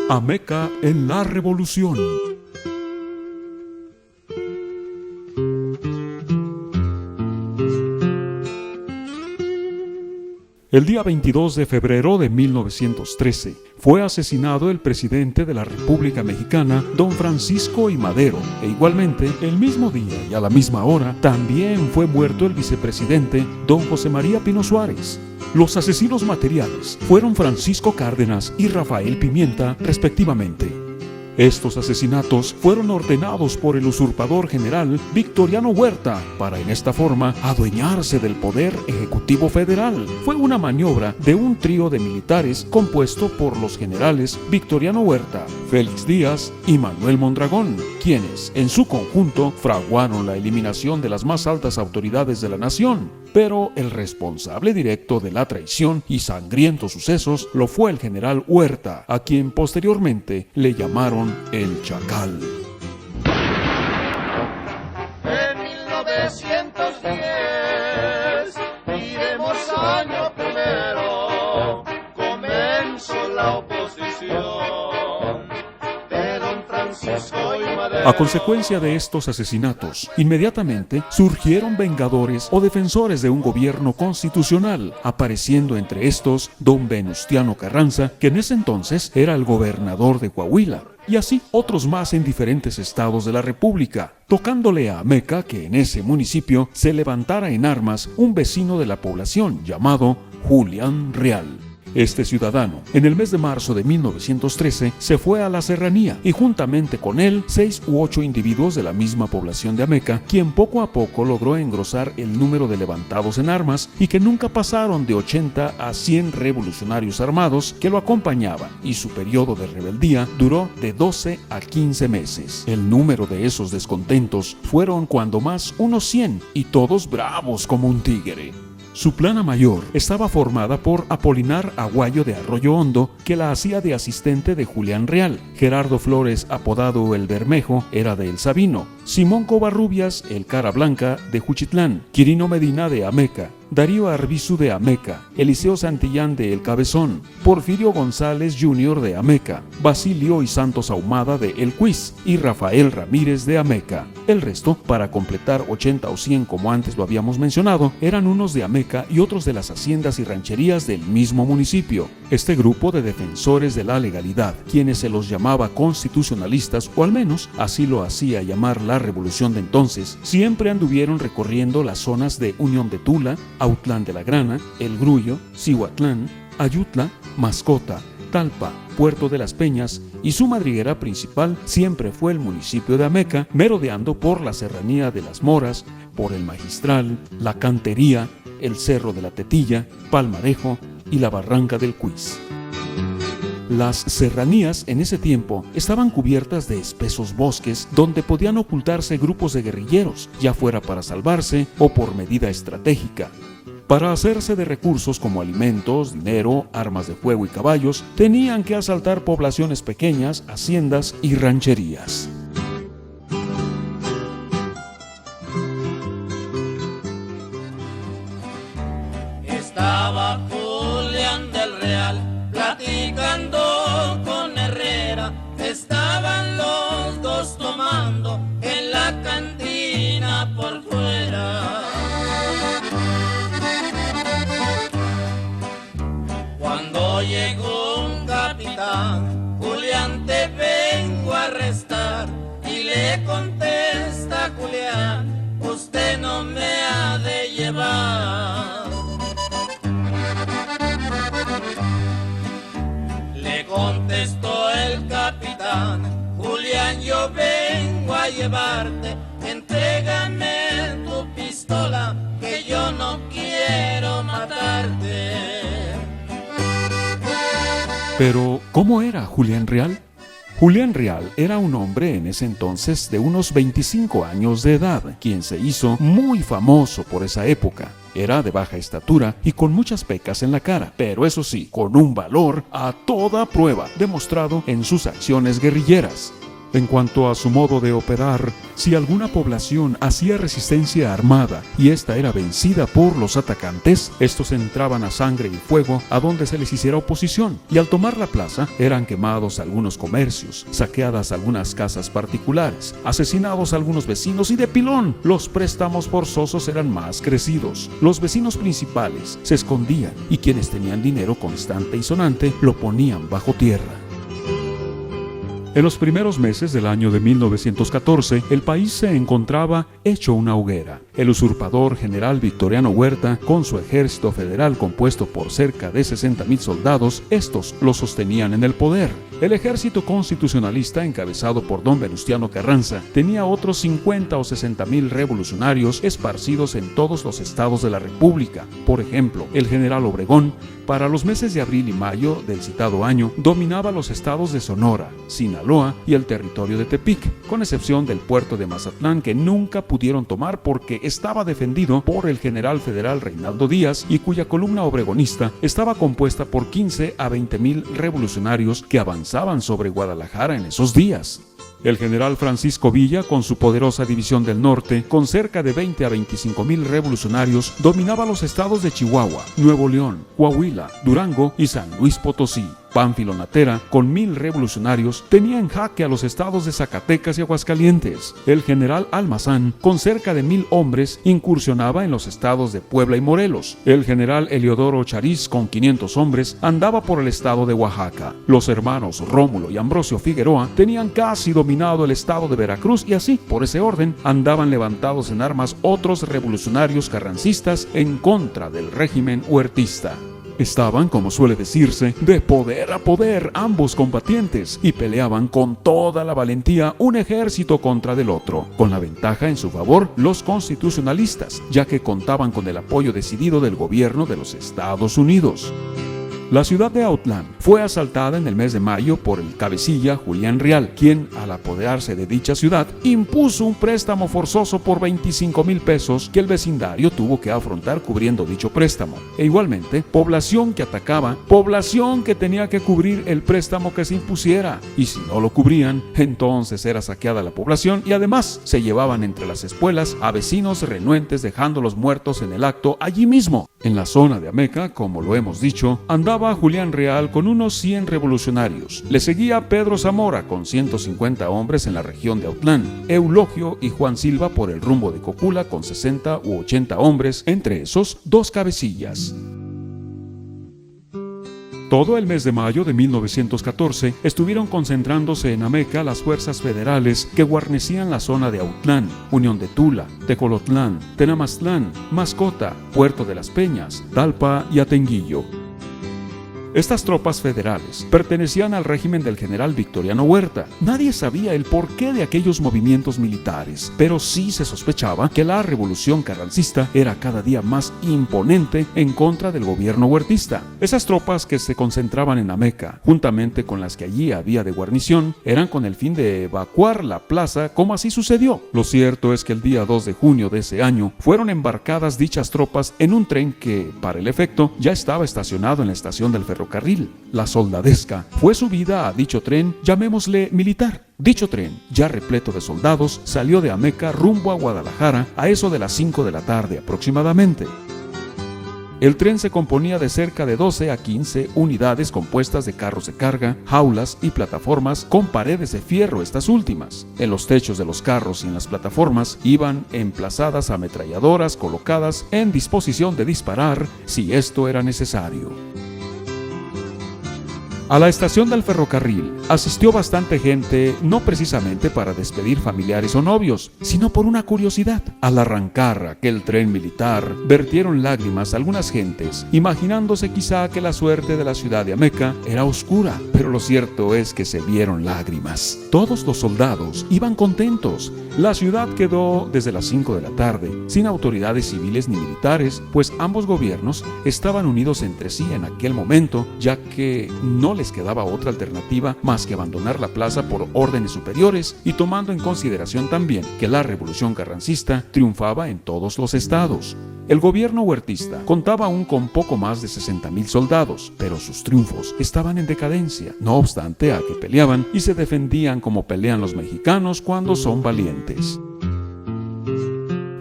Ameca en la Revolución. El día 22 de febrero de 1913 fue asesinado el presidente de la República Mexicana, don Francisco I. Madero, e igualmente, el mismo día y a la misma hora, también fue muerto el vicepresidente, don José María Pino Suárez. Los asesinos materiales fueron Francisco Cárdenas y Rafael Pimienta, respectivamente. Estos asesinatos fueron ordenados por el usurpador general Victoriano Huerta para en esta forma adueñarse del poder ejecutivo federal. Fue una maniobra de un trío de militares compuesto por los generales Victoriano Huerta, Félix Díaz y Manuel Mondragón, quienes en su conjunto fraguaron la eliminación de las más altas autoridades de la nación. Pero el responsable directo de la traición y sangrientos sucesos lo fue el general Huerta, a quien posteriormente le llamaron el Chacal. En 1910, iremos año primero, comenzó la oposición de don Francisco y Madero. A consecuencia de estos asesinatos, inmediatamente surgieron vengadores o defensores de un gobierno constitucional, apareciendo entre estos don Venustiano Carranza, que en ese entonces era el gobernador de Coahuila, y así otros más en diferentes estados de la República, tocándole a Ameca que en ese municipio se levantara en armas un vecino de la población llamado Julián Real. Este ciudadano, en el mes de marzo de 1913, se fue a la serranía y juntamente con él 6 u 8 individuos de la misma población de Ameca, quien poco a poco logró engrosar el número de levantados en armas y que nunca pasaron de 80 a 100 revolucionarios armados que lo acompañaban, y su periodo de rebeldía duró de 12 a 15 meses. El número de esos descontentos fueron cuando más unos 100 y todos bravos como un tigre. Su plana mayor estaba formada por Apolinar Aguayo de Arroyo Hondo, que la hacía de asistente de Julián Real. Gerardo Flores, apodado El Bermejo, era de El Sabino. Simón Covarrubias, el Cara Blanca, de Juchitlán. Quirino Medina, de Ameca. Darío Arbizu, de Ameca. Eliseo Santillán, de El Cabezón. Porfirio González Jr., de Ameca. Basilio y Santos Ahumada, de El Cuis. Y Rafael Ramírez, de Ameca. El resto, para completar 80 o 100 como antes lo habíamos mencionado, eran unos de Ameca y otros de las haciendas y rancherías del mismo municipio. Este grupo de defensores de la legalidad, quienes se los llamaba constitucionalistas, o al menos así lo hacía llamar la revolución de entonces, siempre anduvieron recorriendo las zonas de Unión de Tula, Autlán de la Grana, El Grullo, Cihuatlán, Ayutla, Mascota, Talpa, Puerto de las Peñas, y su madriguera principal siempre fue el municipio de Ameca, merodeando por la serranía de Las Moras, por el Magistral, la Cantería, el Cerro de la Tetilla, Palmarejo y la Barranca del Cuis. Las serranías en ese tiempo estaban cubiertas de espesos bosques donde podían ocultarse grupos de guerrilleros, ya fuera para salvarse o por medida estratégica. Para hacerse de recursos como alimentos, dinero, armas de fuego y caballos, tenían que asaltar poblaciones pequeñas, haciendas y rancherías. Estaba Julián del Real platicando con Herrera, estaban los dos tomando en la cantina por fuera. Cuando llegó un capitán, Julián, te vengo a arrestar, y le contesta Julián, usted no me ha de llevar. Le contestó el capitán, Julián, yo vengo a llevarte, entrégame tu pistola, que yo no quiero matarte. Pero, ¿cómo era Julián Real? Julián Real era un hombre en ese entonces de unos 25 años de edad, quien se hizo muy famoso por esa época. Era de baja estatura y con muchas pecas en la cara, pero eso sí, con un valor a toda prueba, demostrado en sus acciones guerrilleras. En cuanto a su modo de operar, si alguna población hacía resistencia armada y esta era vencida por los atacantes, estos entraban a sangre y fuego a donde se les hiciera oposición, y al tomar la plaza eran quemados algunos comercios, saqueadas algunas casas particulares, asesinados algunos vecinos y de pilón los préstamos forzosos eran más crecidos. Los vecinos principales se escondían y quienes tenían dinero constante y sonante lo ponían bajo tierra. En los primeros meses del año de 1914, el país se encontraba hecho una hoguera. El usurpador general Victoriano Huerta, con su ejército federal compuesto por cerca de 60,000 soldados, estos lo sostenían en el poder. El ejército constitucionalista, encabezado por don Venustiano Carranza, tenía otros 50 o 60,000 revolucionarios esparcidos en todos los estados de la República. Por ejemplo, el general Obregón, para los meses de abril y mayo del citado año, dominaba los estados de Sonora, Sinaloa y el territorio de Tepic, con excepción del puerto de Mazatlán, que nunca pudieron tomar porque estaba defendido por el general federal Reinaldo Díaz y cuya columna obregonista estaba compuesta por 15 a 20,000 revolucionarios que avanzaban sobre Guadalajara en esos días. El general Francisco Villa, con su poderosa división del norte, con cerca de 20 a 25,000 revolucionarios, dominaba los estados de Chihuahua, Nuevo León, Coahuila, Durango y San Luis Potosí. Pánfilo Natera, con 1,000 revolucionarios, tenía en jaque a los estados de Zacatecas y Aguascalientes. El general Almazán, con cerca de 1,000 hombres, incursionaba en los estados de Puebla y Morelos. El general Eliodoro Chariz, con 500 hombres, andaba por el estado de Oaxaca. Los hermanos Rómulo y Ambrosio Figueroa tenían casi dominado el estado de Veracruz y así, por ese orden, andaban levantados en armas otros revolucionarios carrancistas en contra del régimen huertista. Estaban, como suele decirse, de poder a poder ambos combatientes y peleaban con toda la valentía un ejército contra del otro, con la ventaja en su favor los constitucionalistas, ya que contaban con el apoyo decidido del gobierno de los Estados Unidos. La ciudad de Autlán fue asaltada en el mes de mayo por el cabecilla Julián Real, quien, al apoderarse de dicha ciudad, impuso un préstamo forzoso por 25,000 pesos que el vecindario tuvo que afrontar cubriendo dicho préstamo. E igualmente, población que atacaba, población que tenía que cubrir el préstamo que se impusiera. Y si no lo cubrían, entonces era saqueada la población y además se llevaban entre las espuelas a vecinos renuentes dejándolos muertos en el acto allí mismo. En la zona de Ameca, como lo hemos dicho, andaba Julián Real con unos 100 revolucionarios. Le seguía Pedro Zamora con 150 hombres en la región de Autlán, Eulogio y Juan Silva por el rumbo de Cocula con 60 u 80 hombres, entre esos 2 cabecillas. Todo el mes de mayo de 1914 estuvieron concentrándose en Ameca las fuerzas federales que guarnecían la zona de Autlán, Unión de Tula, Tecolotlán, Tenamaztlán, Mascota, Puerto de las Peñas, Talpa y Atenguillo. Estas tropas federales pertenecían al régimen del general Victoriano Huerta. Nadie sabía el porqué de aquellos movimientos militares, pero sí se sospechaba que la revolución carrancista era cada día más imponente en contra del gobierno huertista. Esas tropas que se concentraban en Ameca, juntamente con las que allí había de guarnición, eran con el fin de evacuar la plaza, como así sucedió. Lo cierto es que el día 2 de junio de ese año fueron embarcadas dichas tropas en un tren que, para el efecto, ya estaba estacionado en la estación del ferrocarril. La soldadesca fue subida a dicho tren, llamémosle militar. Dicho tren, ya repleto de soldados, salió de Ameca rumbo a Guadalajara a eso de las 5 de la tarde aproximadamente. El tren se componía de cerca de 12 a 15 unidades compuestas de carros de carga, jaulas y plataformas con paredes de fierro estas últimas. En los techos de los carros y en las plataformas iban emplazadas ametralladoras colocadas en disposición de disparar si esto era necesario. A la estación del ferrocarril asistió bastante gente, no precisamente para despedir familiares o novios, sino por una curiosidad. Al arrancar aquel tren militar, vertieron lágrimas algunas gentes, imaginándose quizá que la suerte de la ciudad de Ameca era oscura, pero lo cierto es que se vieron lágrimas. Todos los soldados iban contentos. La ciudad quedó desde las 5 de la tarde, sin autoridades civiles ni militares, pues ambos gobiernos estaban unidos entre sí en aquel momento, ya que no les quedaba otra alternativa más que abandonar la plaza por órdenes superiores y tomando en consideración también que la revolución carrancista triunfaba en todos los estados. El gobierno huertista contaba aún con poco más de 60,000 soldados, pero sus triunfos estaban en decadencia, no obstante a que peleaban y se defendían como pelean los mexicanos cuando son valientes.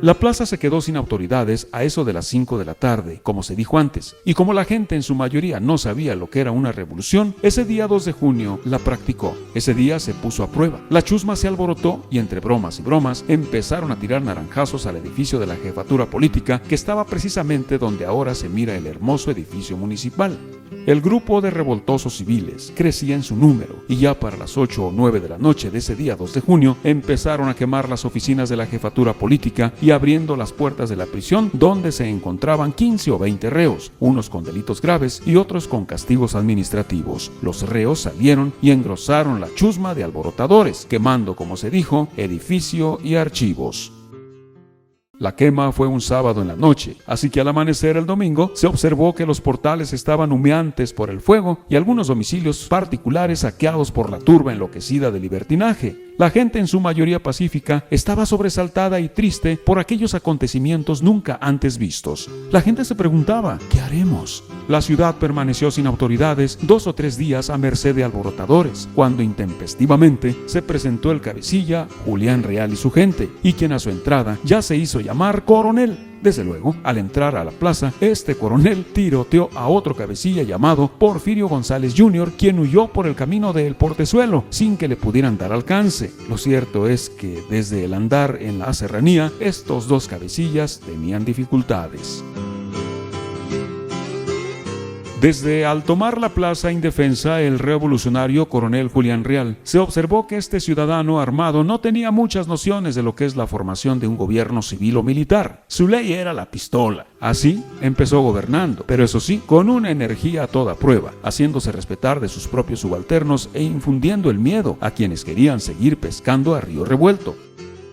La plaza se quedó sin autoridades a eso de las 5 de la tarde, como se dijo antes, y como la gente en su mayoría no sabía lo que era una revolución, ese día 2 de junio la practicó. Ese día se puso a prueba. La chusma se alborotó y entre bromas y bromas empezaron a tirar naranjazos al edificio de la jefatura política que estaba precisamente donde ahora se mira el hermoso edificio municipal. El grupo de revoltosos civiles crecía en su número y ya para las 8 o 9 de la noche de ese día 2 de junio empezaron a quemar las oficinas de la jefatura política y abriendo las puertas de la prisión donde se encontraban 15 o 20 reos, unos con delitos graves y otros con castigos administrativos. Los reos salieron y engrosaron la chusma de alborotadores, quemando, como se dijo, edificio y archivos. La quema fue un sábado en la noche, así que al amanecer el domingo se observó que los portales estaban humeantes por el fuego y algunos domicilios particulares saqueados por la turba enloquecida de libertinaje. La gente en su mayoría pacífica estaba sobresaltada y triste por aquellos acontecimientos nunca antes vistos. La gente se preguntaba, ¿qué haremos? La ciudad permaneció sin autoridades 2 o 3 días a merced de alborotadores, cuando intempestivamente se presentó el cabecilla Julián Real y su gente, y quien a su entrada ya se hizo llamar coronel. Desde luego, al entrar a la plaza, este coronel tiroteó a otro cabecilla llamado Porfirio González Jr., quien huyó por el camino del Portezuelo sin que le pudieran dar alcance. Lo cierto es que desde el andar en la serranía, estos dos cabecillas tenían dificultades. Desde al tomar la plaza indefensa el revolucionario coronel Julián Real, se observó que este ciudadano armado no tenía muchas nociones de lo que es la formación de un gobierno civil o militar. Su ley era la pistola. Así empezó gobernando, pero eso sí, con una energía a toda prueba, haciéndose respetar de sus propios subalternos e infundiendo el miedo a quienes querían seguir pescando a río revuelto.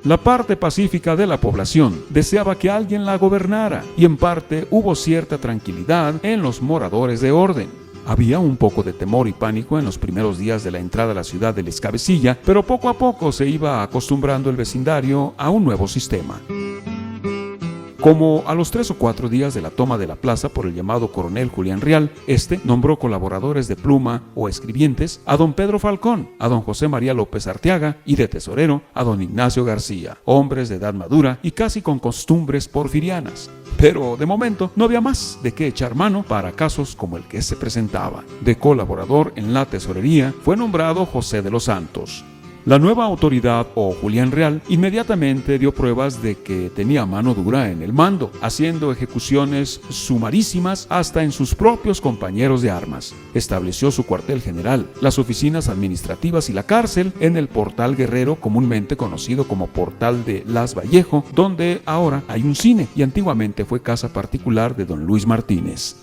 La parte pacífica de la población deseaba que alguien la gobernara y en parte hubo cierta tranquilidad en los moradores de orden. Había un poco de temor y pánico en los primeros días de la entrada a la ciudad del Escabecilla, pero poco a poco se iba acostumbrando el vecindario a un nuevo sistema. Como a los 3 o 4 días de la toma de la plaza por el llamado coronel Julián Real, este nombró colaboradores de pluma o escribientes a don Pedro Falcón, a don José María López Arteaga y de tesorero a don Ignacio García, hombres de edad madura y casi con costumbres porfirianas. Pero de momento no había más de qué echar mano para casos como el que se presentaba. De colaborador en la tesorería fue nombrado José de los Santos. La nueva autoridad, o Julián Real, inmediatamente dio pruebas de que tenía mano dura en el mando, haciendo ejecuciones sumarísimas hasta en sus propios compañeros de armas. Estableció su cuartel general, las oficinas administrativas y la cárcel en el Portal Guerrero, comúnmente conocido como Portal de Las Vallejo, donde ahora hay un cine y antiguamente fue casa particular de don Luis Martínez.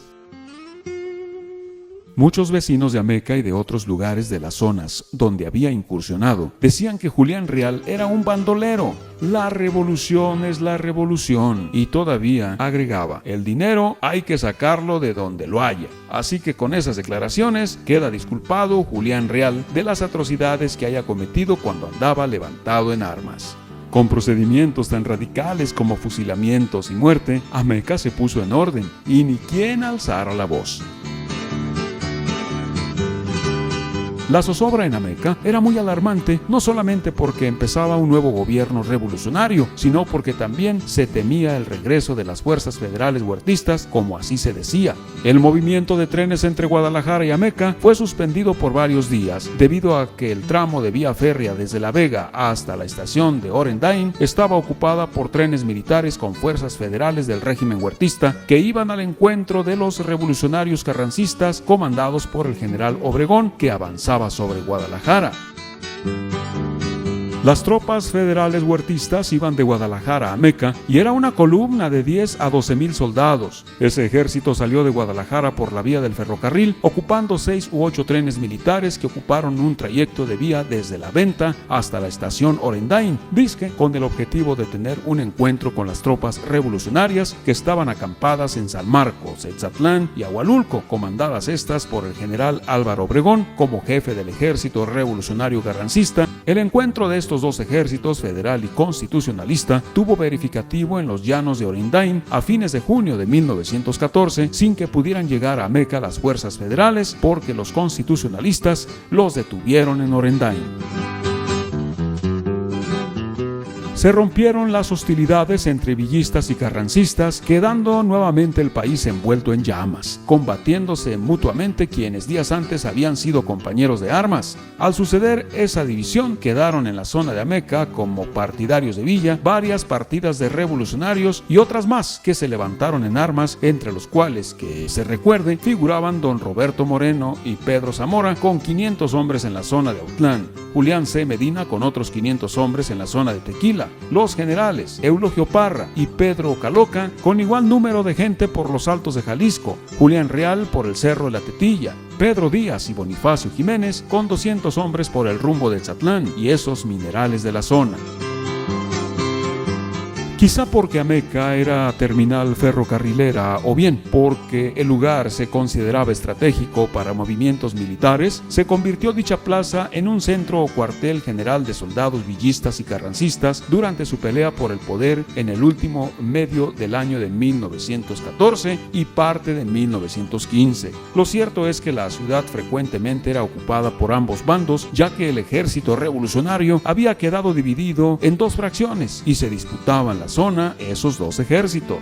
Muchos vecinos de Ameca y de otros lugares de las zonas donde había incursionado decían que Julián Real era un bandolero. La revolución es la revolución. Y todavía agregaba, el dinero hay que sacarlo de donde lo haya. Así que con esas declaraciones queda disculpado Julián Real de las atrocidades que haya cometido cuando andaba levantado en armas. Con procedimientos tan radicales como fusilamientos y muerte, Ameca se puso en orden y ni quien alzara la voz. La zozobra en Ameca era muy alarmante, no solamente porque empezaba un nuevo gobierno revolucionario, sino porque también se temía el regreso de las fuerzas federales huertistas, como así se decía. El movimiento de trenes entre Guadalajara y Ameca fue suspendido por varios días, debido a que el tramo de vía férrea desde La Vega hasta la estación de Orendain estaba ocupada por trenes militares con fuerzas federales del régimen huertista que iban al encuentro de los revolucionarios carrancistas comandados por el general Obregón, que avanzaba sobre Guadalajara. Las tropas federales huertistas iban de Guadalajara a Ameca y era una columna de 10 a 12,000 soldados. Ese ejército salió de Guadalajara por la vía del ferrocarril, ocupando 6 u 8 trenes militares que ocuparon un trayecto de vía desde La Venta hasta la estación Orendain, dizque con el objetivo de tener un encuentro con las tropas revolucionarias que estaban acampadas en San Marcos, Etzatlán y Ahualulco, comandadas estas por el general Álvaro Obregón como jefe del ejército revolucionario carrancista. El encuentro de estos dos ejércitos, federal y constitucionalista, tuvo verificativo en los llanos de Orendain a fines de junio de 1914, sin que pudieran llegar a Ameca las fuerzas federales, porque los constitucionalistas los detuvieron en Orendain. Se rompieron las hostilidades entre villistas y carrancistas, quedando nuevamente el país envuelto en llamas, combatiéndose mutuamente quienes días antes habían sido compañeros de armas. Al suceder esa división, quedaron en la zona de Ameca como partidarios de Villa varias partidas de revolucionarios y otras más que se levantaron en armas, entre los cuales, que se recuerde, figuraban don Roberto Moreno y Pedro Zamora con 500 hombres en la zona de Autlán, Julián C. Medina con otros 500 hombres en la zona de Tequila, los generales Eulogio Parra y Pedro Caloca con igual número de gente por los Altos de Jalisco, Julián Real por el Cerro de la Tetilla, Pedro Díaz y Bonifacio Jiménez con 200 hombres por el rumbo de Etzatlán y esos minerales de la zona. Quizá porque Ameca era terminal ferrocarrilera o bien porque el lugar se consideraba estratégico para movimientos militares, se convirtió dicha plaza en un centro o cuartel general de soldados villistas y carrancistas durante su pelea por el poder en el último medio del año de 1914 y parte de 1915. Lo cierto es que la ciudad frecuentemente era ocupada por ambos bandos, ya que el ejército revolucionario había quedado dividido en dos fracciones y se disputaban la zona esos dos ejércitos.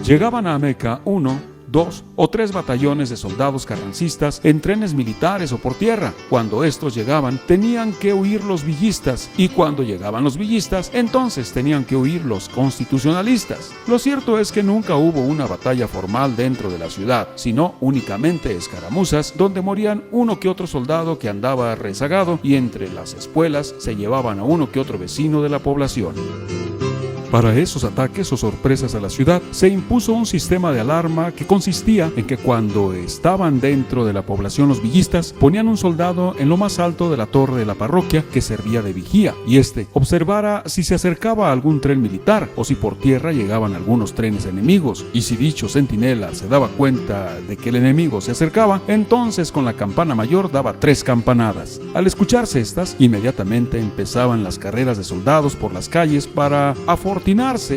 Llegaban a Ameca 1, 2 o 3 batallones de soldados carrancistas en trenes militares o por tierra. Cuando estos llegaban, tenían que huir los villistas, y cuando llegaban los villistas, entonces tenían que huir los constitucionalistas. Lo cierto es que nunca hubo una batalla formal dentro de la ciudad, sino únicamente escaramuzas donde morían uno que otro soldado que andaba rezagado, y entre las espuelas se llevaban a uno que otro vecino de la población. Para esos ataques o sorpresas a la ciudad se impuso un sistema de alarma que consistía en que cuando estaban dentro de la población los villistas, ponían un soldado en lo más alto de la torre de la parroquia que servía de vigía, y este observara si se acercaba a algún tren militar o si por tierra llegaban algunos trenes enemigos, y si dicho centinela se daba cuenta de que el enemigo se acercaba, entonces con la campana mayor daba 3 campanadas. Al escucharse estas, inmediatamente empezaban las carreras de soldados por las calles para afortunarse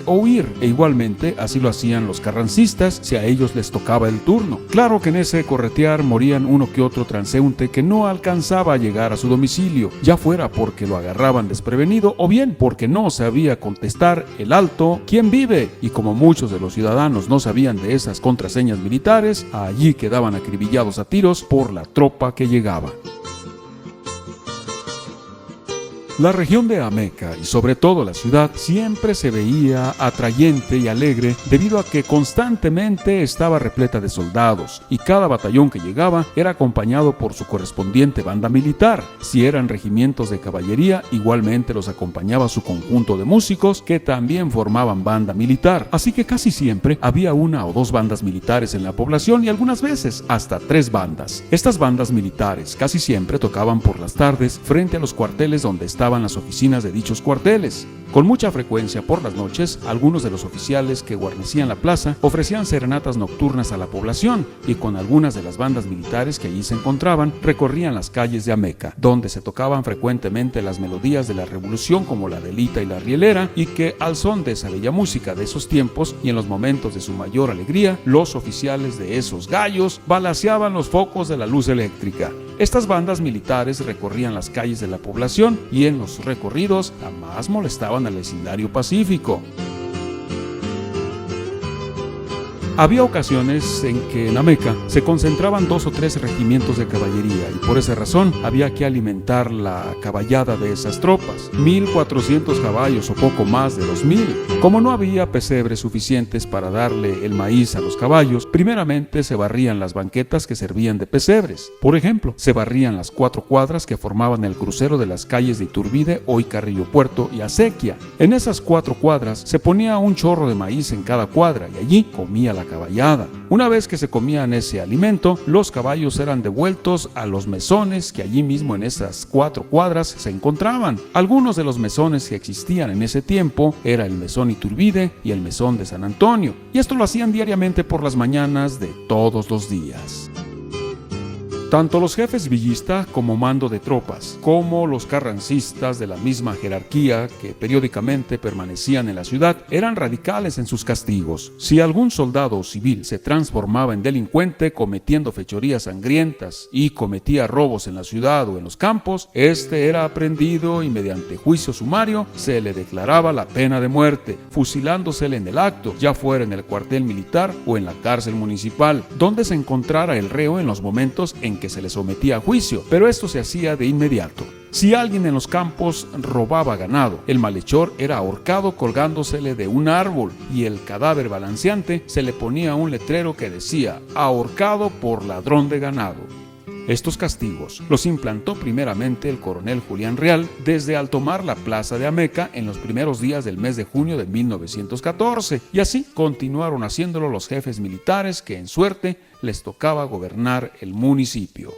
o huir, e igualmente así lo hacían los carrancistas si a ellos les tocaba el turno. Claro que en ese corretear morían uno que otro transeúnte que no alcanzaba a llegar a su domicilio, ya fuera porque lo agarraban desprevenido o bien porque no sabía contestar el alto ¿quién vive? Y como muchos de los ciudadanos no sabían de esas contraseñas militares, allí quedaban acribillados a tiros por la tropa que llegaba. La región de Ameca y sobre todo la ciudad siempre se veía atrayente y alegre debido a que constantemente estaba repleta de soldados y cada batallón que llegaba era acompañado por su correspondiente banda militar. Si eran regimientos de caballería, igualmente los acompañaba su conjunto de músicos que también formaban banda militar. Así que casi siempre había 1 o 2 bandas militares en la población y algunas veces hasta 3 bandas. Estas bandas militares casi siempre tocaban por las tardes frente a los cuarteles donde estaban las oficinas de dichos cuarteles. Con mucha frecuencia por las noches, algunos de los oficiales que guarnecían la plaza ofrecían serenatas nocturnas a la población, y con algunas de las bandas militares que allí se encontraban, recorrían las calles de Ameca, donde se tocaban frecuentemente las melodías de la revolución como la de Lita y la Rielera, y que al son de esa bella música de esos tiempos y en los momentos de su mayor alegría, los oficiales de esos gallos balaceaban los focos de la luz eléctrica. Estas bandas militares recorrían las calles de la población y en los recorridos jamás molestaban al vecindario pacífico. Había ocasiones en que en Ameca se concentraban 2 o 3 regimientos de caballería y por esa razón había que alimentar la caballada de esas tropas, 1,400 caballos o poco más de 2,000. Como no había pesebres suficientes para darle el maíz a los caballos, primeramente se barrían las banquetas que servían de pesebres. Por ejemplo, se barrían las 4 cuadras que formaban el crucero de las calles de Iturbide, hoy Carrillo Puerto, y Acequia. En esas 4 cuadras se ponía un chorro de maíz en cada cuadra y allí comía la caballada. Una vez que se comían ese alimento, los caballos eran devueltos a los mesones que allí mismo en esas 4 cuadras se encontraban. Algunos de los mesones que existían en ese tiempo era el mesón Iturbide y el mesón de San Antonio, y esto lo hacían diariamente por las mañanas de todos los días. Tanto los jefes villistas como mando de tropas, como los carrancistas de la misma jerarquía que periódicamente permanecían en la ciudad, eran radicales en sus castigos. Si algún soldado o civil se transformaba en delincuente cometiendo fechorías sangrientas y cometía robos en la ciudad o en los campos, este era aprehendido y mediante juicio sumario se le declaraba la pena de muerte, fusilándosele en el acto, ya fuera en el cuartel militar o en la cárcel municipal, donde se encontrara el reo en los momentos en que se le sometía a juicio, pero esto se hacía de inmediato. Si alguien en los campos robaba ganado, el malhechor era ahorcado colgándosele de un árbol y el cadáver balanceante se le ponía un letrero que decía ahorcado por ladrón de ganado. Estos castigos los implantó primeramente el coronel Julián Real desde al tomar la plaza de Ameca en los primeros días del mes de junio de 1914, y así continuaron haciéndolo los jefes militares que en suerte les tocaba gobernar el municipio.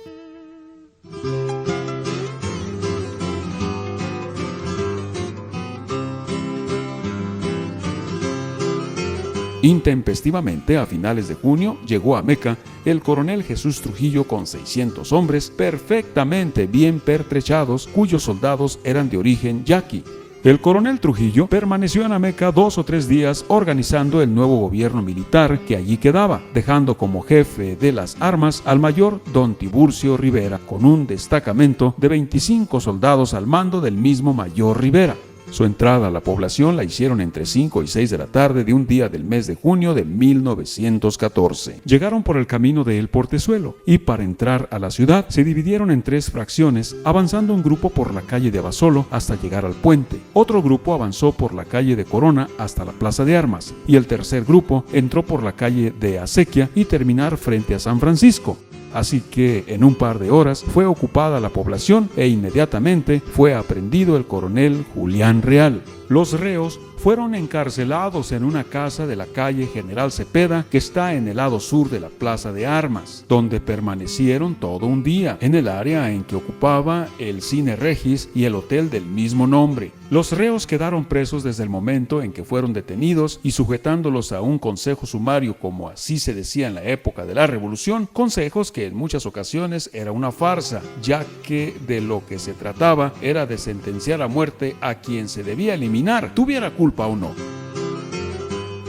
Intempestivamente, a finales de junio, llegó a Ameca el coronel Jesús Trujillo con 600 hombres perfectamente bien pertrechados, cuyos soldados eran de origen yaqui. El coronel Trujillo permaneció en Ameca 2 o 3 días organizando el nuevo gobierno militar que allí quedaba, dejando como jefe de las armas al mayor don Tiburcio Rivera, con un destacamento de 25 soldados al mando del mismo mayor Rivera. Su entrada a la población la hicieron entre 5 y 6 de la tarde de un día del mes de junio de 1914. Llegaron por el camino de El Portezuelo y para entrar a la ciudad se dividieron en 3 fracciones, avanzando un grupo por la calle de Abasolo hasta llegar al puente. Otro grupo avanzó por la calle de Corona hasta la Plaza de Armas y el tercer grupo entró por la calle de Acequia y terminar frente a San Francisco. Así que en un par de horas fue ocupada la población e inmediatamente fue aprehendido el coronel Julián Real. Los reos fueron encarcelados en una casa de la calle General Cepeda que está en el lado sur de la Plaza de Armas, donde permanecieron todo un día, en el área en que ocupaba el Cine Regis y el hotel del mismo nombre. Los reos quedaron presos desde el momento en que fueron detenidos y sujetándolos a un consejo sumario, como así se decía en la época de la Revolución, consejos que en muchas ocasiones era una farsa, ya que de lo que se trataba era de sentenciar a muerte a quien se debía eliminar, tuviera culpa o no.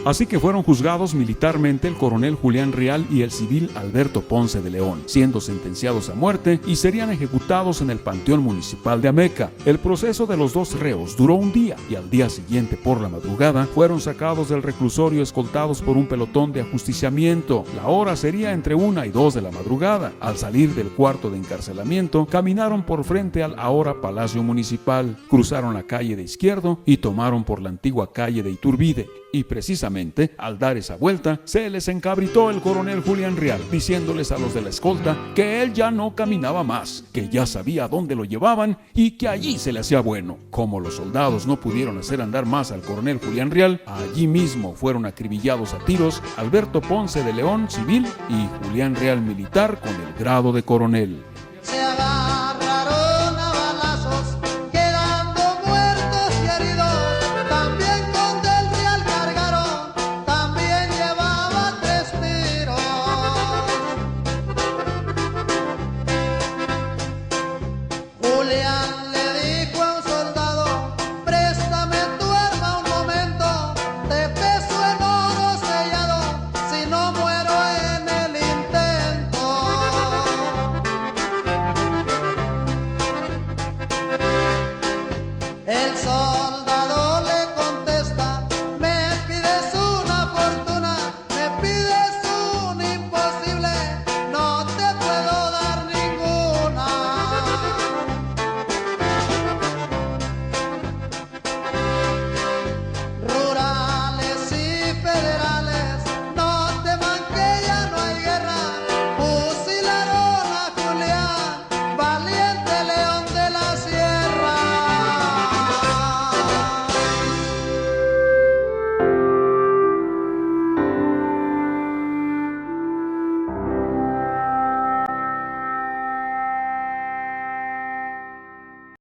Así que fueron juzgados militarmente el coronel Julián Real y el civil Alberto Ponce de León, siendo sentenciados a muerte y serían ejecutados en el Panteón Municipal de Ameca. El proceso de los 2 reos duró un día y al día siguiente por la madrugada fueron sacados del reclusorio escoltados por un pelotón de ajusticiamiento. La hora sería entre 1 y 2 de la madrugada. Al salir del cuarto de encarcelamiento, caminaron por frente al ahora Palacio Municipal, cruzaron la calle de Izquierdo y tomaron por la antigua calle de Iturbide. Y precisamente al dar esa vuelta se les encabritó el coronel Julián Real, diciéndoles a los de la escolta que él ya no caminaba más, que ya sabía dónde lo llevaban y que allí se le hacía bueno. Como los soldados no pudieron hacer andar más al coronel Julián Real, allí mismo fueron acribillados a tiros Alberto Ponce de León, civil, y Julián Real, militar, con el grado de coronel.